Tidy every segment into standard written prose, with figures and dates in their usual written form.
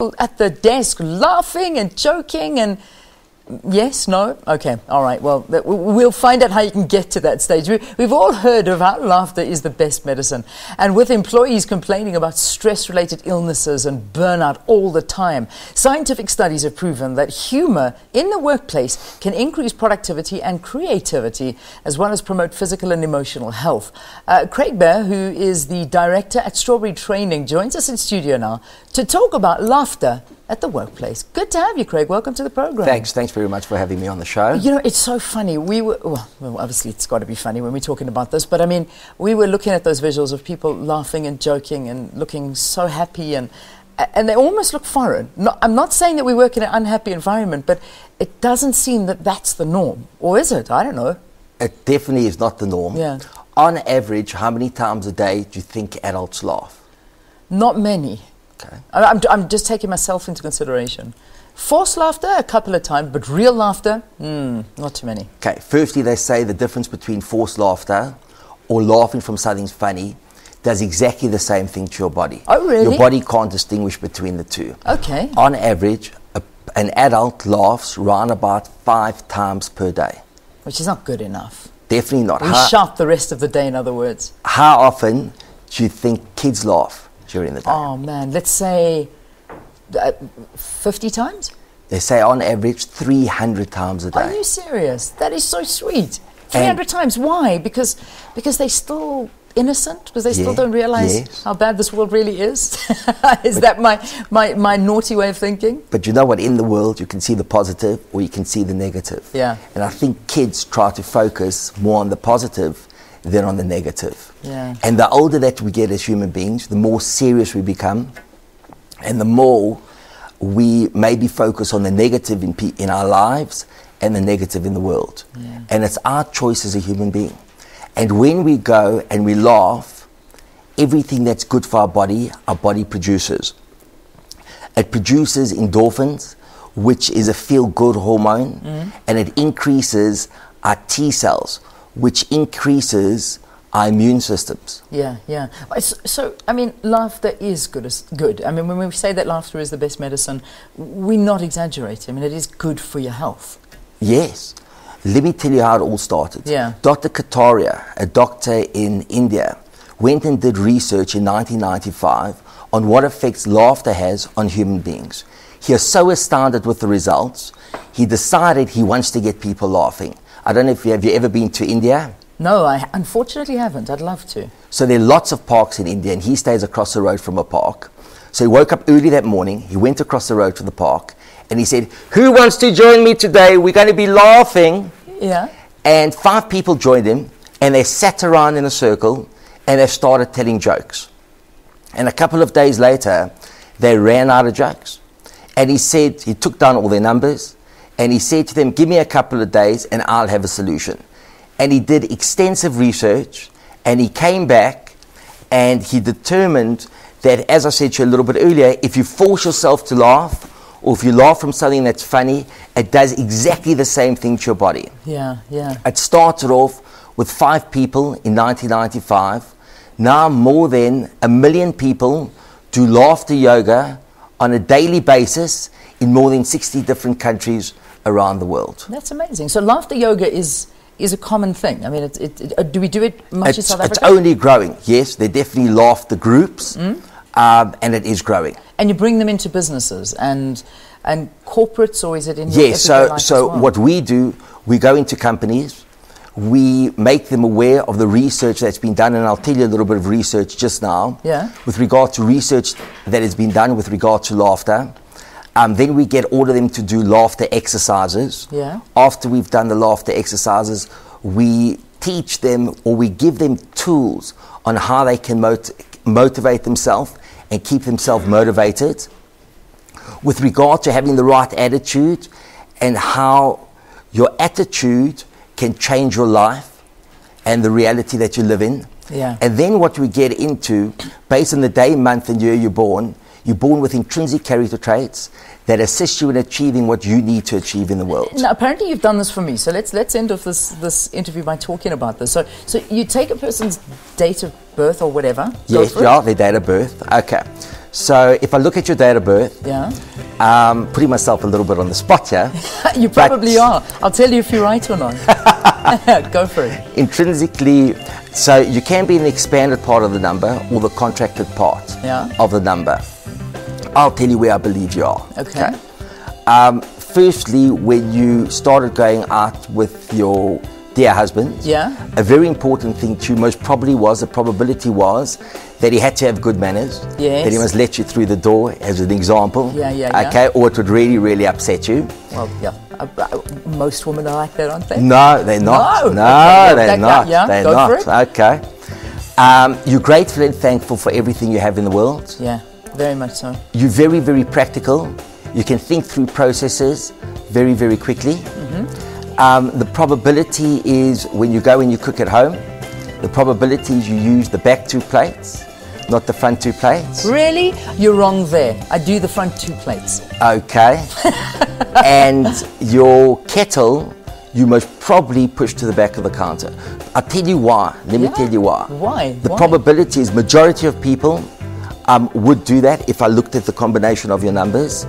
at the desk laughing and joking and yes, no? Okay, all right. Well, we'll find out how you can get to that stage. We've all heard of how laughter is the best medicine. And with employees complaining about stress-related illnesses and burnout all the time, scientific studies have proven that humor in the workplace can increase productivity and creativity, as well as promote physical and emotional health. Craig Behr, who is the director at Strawberry Training, joins us in studio now to talk about laughter at the workplace. Good to have you, Craig. Welcome to the program. Thanks very much for having me on the show. You know, it's so funny. Well, obviously it's got to be funny when we're talking about this, but I mean, we were looking at those visuals of people laughing and joking and looking so happy, and they almost look foreign. I'm not saying that we work in an unhappy environment, but it doesn't seem that that's the norm. Or is it? I don't know. It definitely is not the norm. Yeah. On average, how many times a day do you think adults laugh? Not many. Okay. I'm just taking myself into consideration. Forced laughter, a couple of times, but real laughter, not too many. Okay, firstly, they say the difference between forced laughter or laughing from something funny does exactly the same thing to your body. Oh, really? Your body can't distinguish between the two. Okay. On average, an adult laughs around about 5 times per day. Which is not good enough. Definitely not. We shout the rest of the day, in other words. How often do you think kids laugh during the day? Oh, man, let's say 50 times? They say on average 300 times a day. Are you serious? That is so sweet. 300 times. Why? Because they're still innocent? Because they still don't realize how bad this world really is? Is that my naughty way of thinking? But you know what? In the world, you can see the positive or you can see the negative. Yeah. And I think kids try to focus more on the positive than on the negative. Yeah. And the older that we get as human beings, the more serious we become, and the more we maybe focus on the negative in our lives and the negative in the world. Yeah. And it's our choice as a human being. And when we go and we laugh, everything that's good for our body produces. It produces endorphins, which is a feel-good hormone, and it increases our T cells, which increases our immune systems. Yeah, yeah. So, I mean, laughter is good. I mean, when we say that laughter is the best medicine, we're not exaggerating. I mean, it is good for your health. Yes. Let me tell you how it all started. Yeah. Dr. Kataria, a doctor in India, went and did research in 1995 on what effects laughter has on human beings. He is so astounded with the results, he decided he wants to get people laughing. I don't know if have you ever been to India? No, I unfortunately haven't. I'd love to. So there are lots of parks in India, and he stays across the road from a park. So he woke up early that morning, he went across the road to the park, and he said, "Who wants to join me today? We're going to be laughing." Yeah. And 5 people joined him, and they sat around in a circle, and they started telling jokes. And a couple of days later, they ran out of jokes. And he said, he took down all their numbers, and he said to them, "Give me a couple of days, and I'll have a solution." And he did extensive research, and he came back, and he determined that, as I said to you a little bit earlier, if you force yourself to laugh, or if you laugh from something that's funny, it does exactly the same thing to your body. Yeah, yeah. It started off with 5 people in 1995. Now more than 1 million people do laughter yoga on a daily basis in more than 60 different countries around the world. That's amazing. So laughter yoga is a common thing. I mean, do we do it much in South Africa? It's only growing. Yes, they definitely laughter groups, and it is growing. And you bring them into businesses and corporates, or is it in your Yes, everyday life as so well? what we do, we go into companies, we make them aware of the research that's been done, and I'll tell you a little bit of research just now, with regard to research that has been done with regard to laughter. Then we get all of them to do laughter exercises. Yeah. After we've done the laughter exercises, we teach them, or we give them tools on how they can motivate themselves and keep themselves motivated with regard to having the right attitude, and how your attitude can change your life and the reality that you live in. Yeah. And then what we get into, based on the day, month, and year you're born with intrinsic character traits that assist you in achieving what you need to achieve in the world. Now, apparently you've done this for me, so let's end off this interview by talking about this. So you take a person's date of birth or whatever. Yes, yeah, their date of birth. Okay. So if I look at your date of birth, Yeah. Putting myself a little bit on the spot here. You probably are. I'll tell you if you're right or not. Go for it. Intrinsically, so you can be in the expanded part of the number or the contracted part of the number. I'll tell you where I believe you are. Okay. Firstly, when you started going out with your dear husband, a very important thing to you most probably was, the probability was that he had to have good manners, that he must let you through the door, as an example, okay, or it would really, really upset you. Well, most women are like that, aren't they? No, they're not. No, they're not. They're go not. For it. Okay. You're grateful and thankful for everything you have in the world. Yeah, very much so. You're very, very practical. You can think through processes very, very quickly. The probability is when you go and you cook at home, the probability is you use the back 2 plates, not the front 2 plates. Really? You're wrong there. I do the front 2 plates. Okay. And your kettle, you most probably push to the back of the counter. I'll tell you why. Let me tell you why. Why? The probability is majority of people would do that if I looked at the combination of your numbers,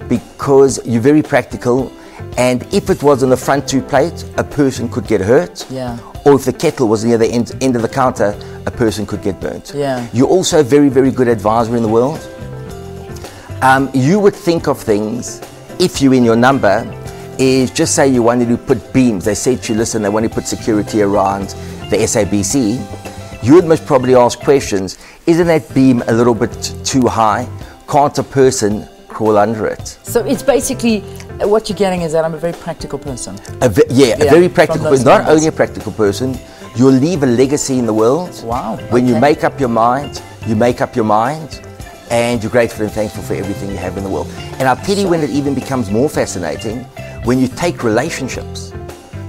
because you're very practical. And if it was on the front 2 plate, a person could get hurt. Yeah. Or if the kettle was near the end of the counter, a person could get burnt. Yeah. You're also a very, very good advisor in the world. You would think of things, if you in your number, is just say you wanted to put beams. They said to you, listen, they want to put security around the SABC. You would most probably ask questions. Isn't that beam a little bit too high? Can't a person crawl under it? So it's basically, what you're getting is that I'm a very practical person. A very practical person. Not only a practical person, you'll leave a legacy in the world. Wow. When you make up your mind, and you're grateful and thankful for everything you have in the world. And I'll tell you when it even becomes more fascinating, when you take relationships.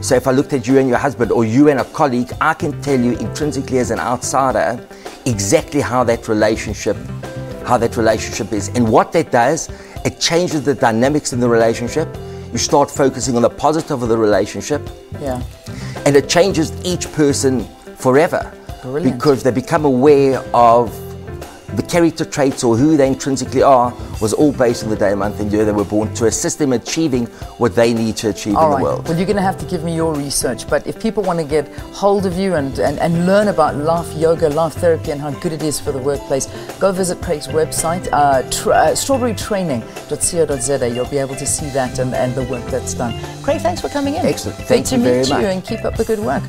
So if I looked at you and your husband, or you and a colleague, I can tell you intrinsically as an outsider exactly how that relationship is. And what that does, it changes the dynamics in the relationship. You start focusing on the positive of the relationship. Yeah. And it changes each person forever. Brilliant. Because they become aware of the character traits or who they intrinsically are, was all based on the day, month and year they were born, to assist them achieving what they need to achieve in the world. Well, you're going to have to give me your research, but if people want to get hold of you and learn about Laugh Yoga, Laugh Therapy, and how good it is for the workplace, go visit Craig's website, strawberrytraining.co.za. You'll be able to see that and the work that's done. Craig, thanks for coming in. Excellent. Thank you very much. Great to meet you, and keep up the good work.